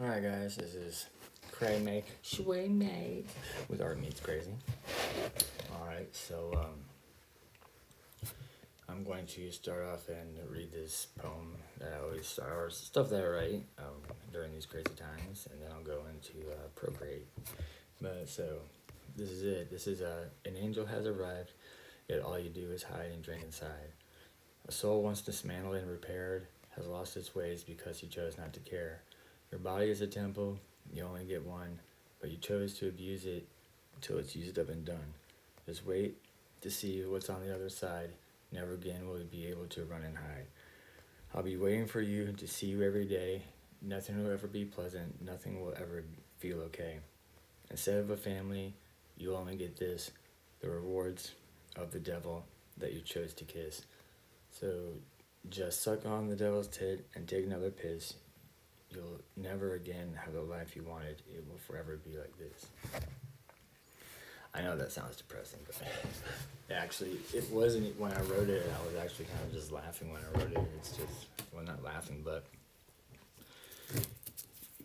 Alright guys, this is Cray Make Shway Make with Art Meets Crazy. Alright, so I'm going to start off and read this poem that I always start, or stuff that I write during these crazy times, and then I'll go into Procreate. But so, this is it. This is an angel has arrived, yet all you do is hide and drink inside. A soul once dismantled and repaired has lost its ways because you chose not to care. Your body is a temple, you only get one, but you chose to abuse it until it's used up and done. Just wait to see what's on the other side. Never again will you be able to run and hide. I'll be waiting for you to see you every day. Nothing will ever be pleasant, nothing will ever feel okay. Instead of a family, you only get this, the rewards of the devil that you chose to kiss. So just suck on the devil's tit and take another piss. You'll never again have the life you wanted. It will forever be like this. I know that sounds depressing, but actually, it wasn't when I wrote it. I was actually kind of just laughing when I wrote it. It's just, well, not laughing, but,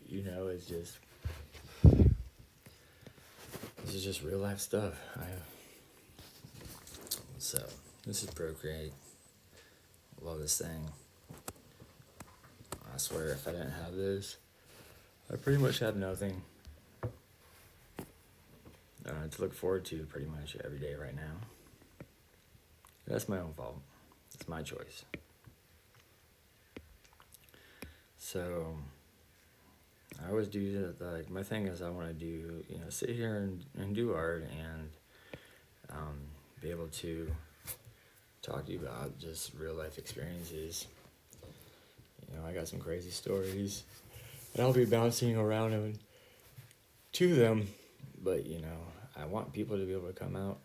you know, it's just, this is just real life stuff. So, this is Procreate. Love this thing. I swear, if I didn't have this, I pretty much have nothing to look forward to pretty much every day right now. That's my own fault. It's my choice. So, I always do that. Like, my thing is I want to do, sit here and do art and be able to talk to you about just real life experiences. I got some crazy stories, and I'll be bouncing around to them, but, I want people to be able to come out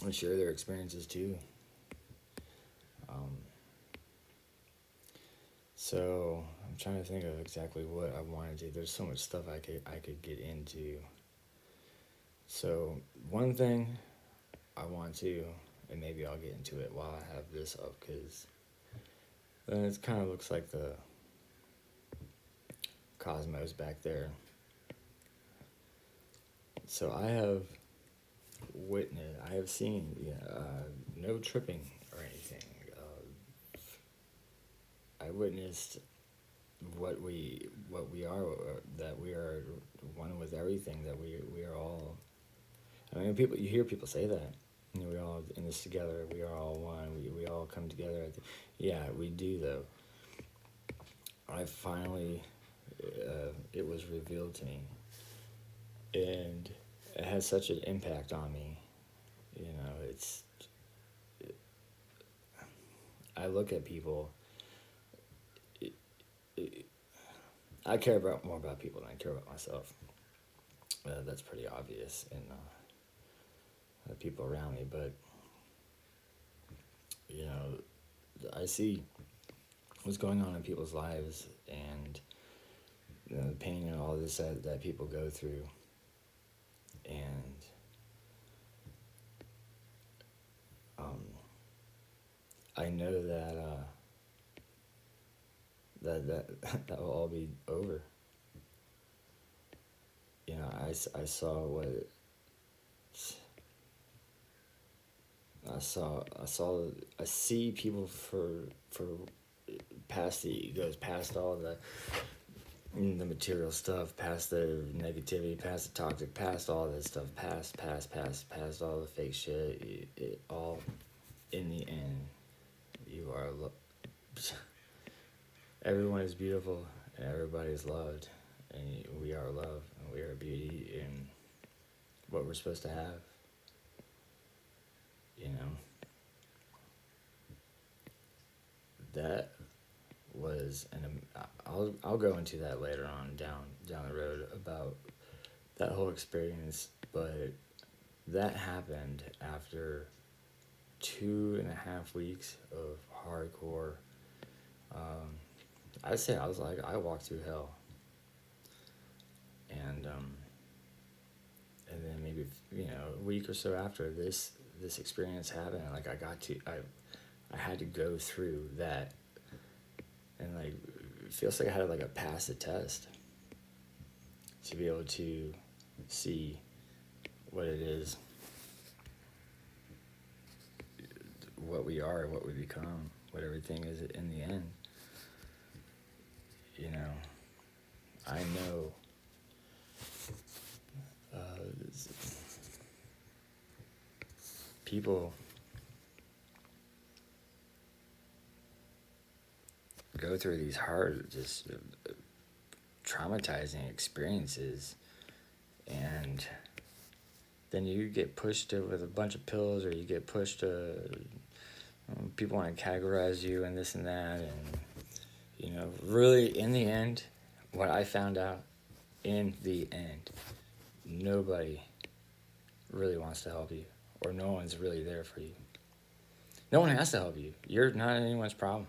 and share their experiences too. So I'm trying to think of exactly what I want to do. There's so much stuff I could get into. So one thing I want to, and maybe I'll get into it while I have this up, because then it kind of looks like the cosmos back there. So I have seen no tripping or anything. I witnessed what we are, that we are one with everything, that we are all. I mean, you hear people say that. We're all in this together. We are all one. We all come together. Yeah, we do though. I finally, it was revealed to me, and it has such an impact on me. I look at people. I care more about people than I care about myself. That's pretty obvious in the people around me, but I see what's going on in people's lives, and the pain and all this that people go through, and I know that that will all be over. I saw what I see people for past the egos, past all the material stuff, past the negativity, past the toxic, past all that stuff, past all the fake shit. It all, in the end, you are everyone is beautiful and everybody is loved, and we are love and we are beauty and what we're supposed to have. That was I'll go into that later on down the road about that whole experience, but that happened after 2.5 weeks of hardcore. I say I was like, I walked through hell, and then maybe a week or so after this experience happened, like I had to go through that, and like feels like I had like a pass the test to be able to see what it is, what we are, what we become, what everything is in the end. You know, I know people go through these hard, just traumatizing experiences, and then you get pushed with a bunch of pills, or you get pushed to people want to categorize you and this and that, and you know, really in the end, what I found out in the end, nobody really wants to help you, or no one's really there for you. No one has to help you. You're not anyone's problem,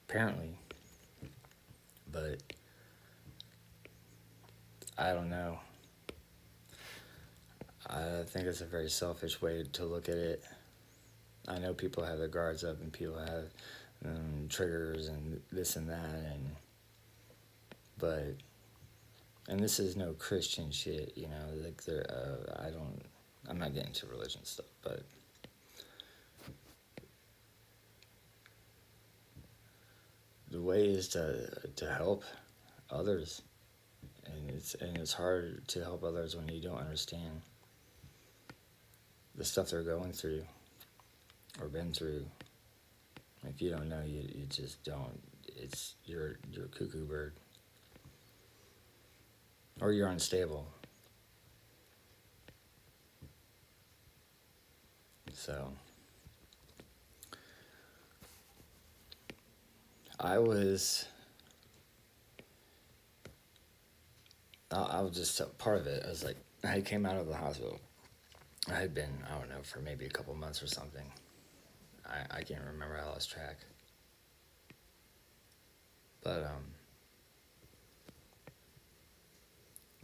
apparently. But I don't know. I think it's a very selfish way to look at it. I know people have their guards up and people have triggers and this and that, and this is no Christian shit, you know. Like I'm not getting into religion stuff, but the way is to help others, and it's hard to help others when you don't understand the stuff they're going through or been through. If you don't know, you just don't. You're a cuckoo bird, or you're unstable. So I was just part of it. I was like, I came out of the hospital. I had been, I don't know, for maybe a couple months or something. I can't remember. I lost track. But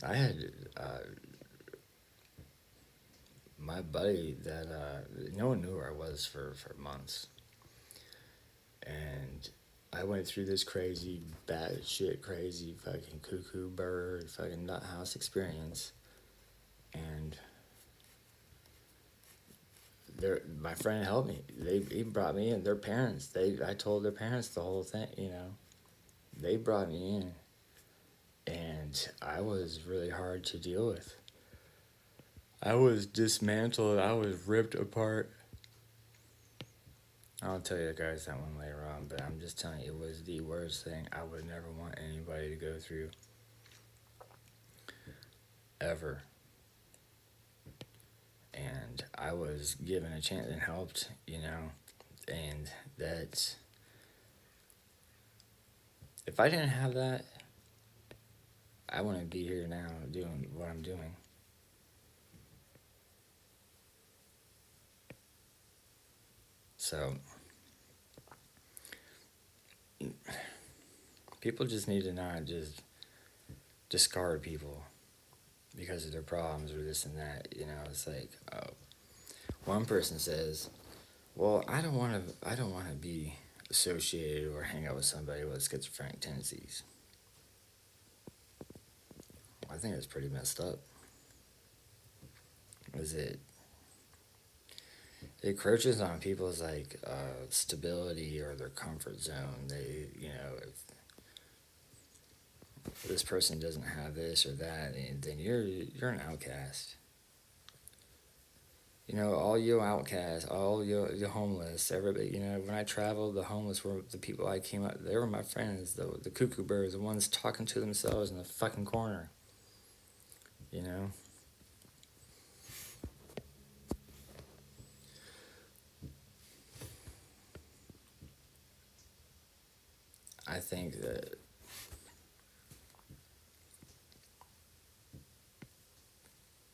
I had my buddy that no one knew where I was for months, and I went through this crazy, batshit crazy, fucking cuckoo bird, fucking nut house experience, and my friend helped me. He brought me in. Their parents. I told their parents the whole thing. You know, they brought me in, and I was really hard to deal with. I was dismantled. I was ripped apart. I'll tell you guys that one later on, but I'm just telling you, it was the worst thing I would never want anybody to go through. Ever. And I was given a chance and helped, you know, and that's, if I didn't have that, I wouldn't be here now doing what I'm doing. So, people just need to not just discard people because of their problems or this and that. You know, it's like, one person says, well, I don't want to be associated or hang out with somebody with schizophrenic tendencies. I think it's pretty messed up. It encroaches on people's like stability or their comfort zone. They, you know, if this person doesn't have this or that, then you're an outcast. You know, all you outcasts, all you homeless, everybody. You know, when I traveled, the homeless were the people I came up. They were my friends. The cuckoo birds, the ones talking to themselves in the fucking corner. You know. I think that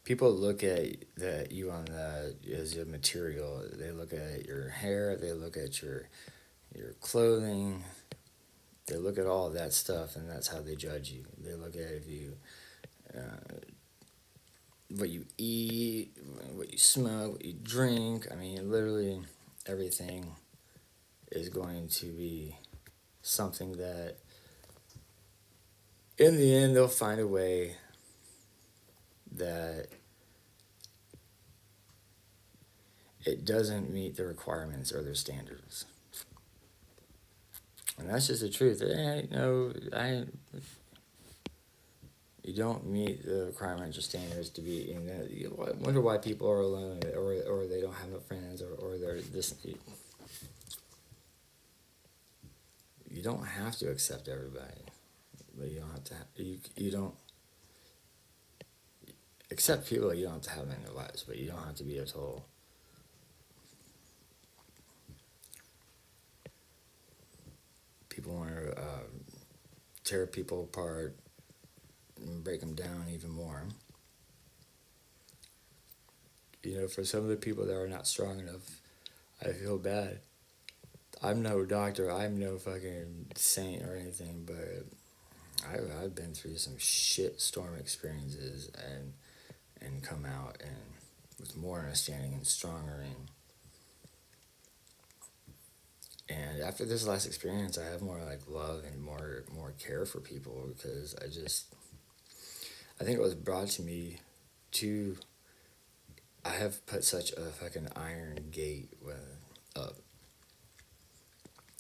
people look at you on as a material. They look at your hair. They look at your clothing. They look at all of that stuff, and that's how they judge you. They look at if you, what you eat, what you smoke, what you drink. I mean, literally everything is going to be something that in the end, they'll find a way that it doesn't meet the requirements or their standards. And that's just the truth. You don't meet the requirements or standards to be in that. You wonder why people are alone, or they don't have no friends, or they're this. You don't have to accept everybody, but you don't have to. You don't accept people you don't have to have in their lives, but you don't have to be a total. People want to tear people apart and break them down even more. For some of the people that are not strong enough, I feel bad. I'm no doctor, I'm no fucking saint or anything, but I've been through some shit storm experiences and come out and with more understanding and stronger and after this last experience, I have more like love and more care for people because I think it was brought to me to. I have put such a fucking iron gate up,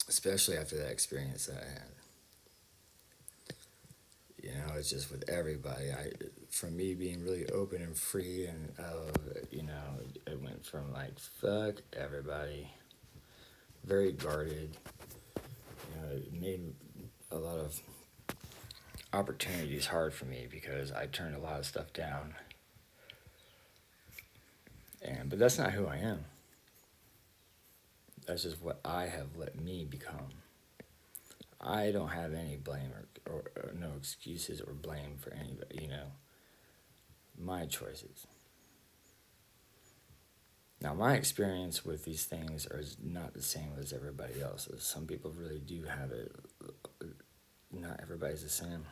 especially after that experience that I had. It's just with everybody. From me being really open and free, and it went from like fuck everybody, very guarded. It made a lot of opportunities hard for me because I turned a lot of stuff down. But that's not who I am. That's just what I have let me become. I don't have any blame or no excuses or blame for anybody, my choices. Now, my experience with these things is not the same as everybody else's. Some people really do have it. Not everybody's the same.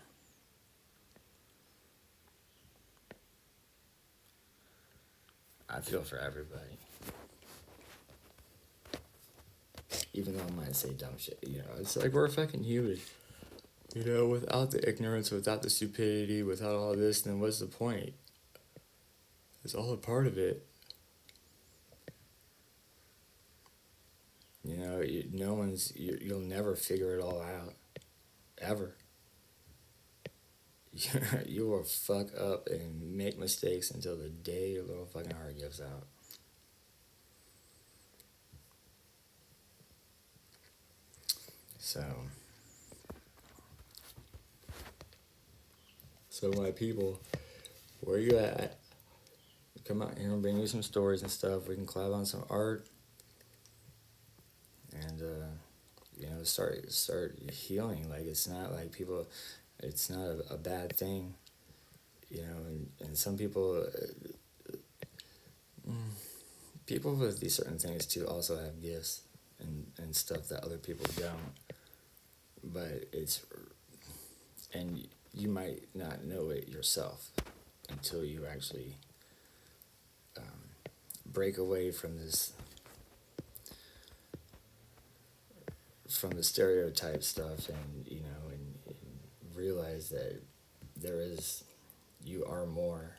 I feel for everybody. Even though I might say dumb shit, it's like we're fucking human. Without the ignorance, without the stupidity, without all this, then what's the point? It's all a part of it. You'll never figure it all out. Ever. You will fuck up and make mistakes until the day your little fucking heart gives out. So my people, where you at? Come out here and bring you some stories and stuff. We can collab on some art. And, start healing. Like, it's not like people, it's not a bad thing. And some people, people with these certain things too also have gifts and stuff that other people don't. But and you might not know it yourself until you actually break away from the stereotype stuff and realize that you are more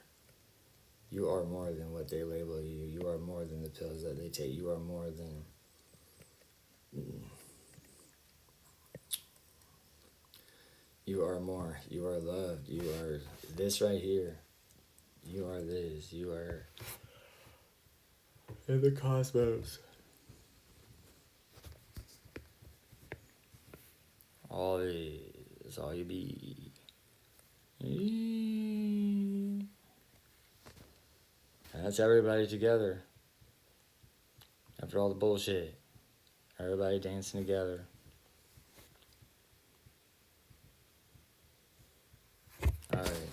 than what they label you. You are more than the pills that they take. You are more than you are more. You are loved. You are this right here. You are this. You are in the cosmos. All is all you be. And that's everybody together. After all the bullshit. Everybody dancing together. Alright.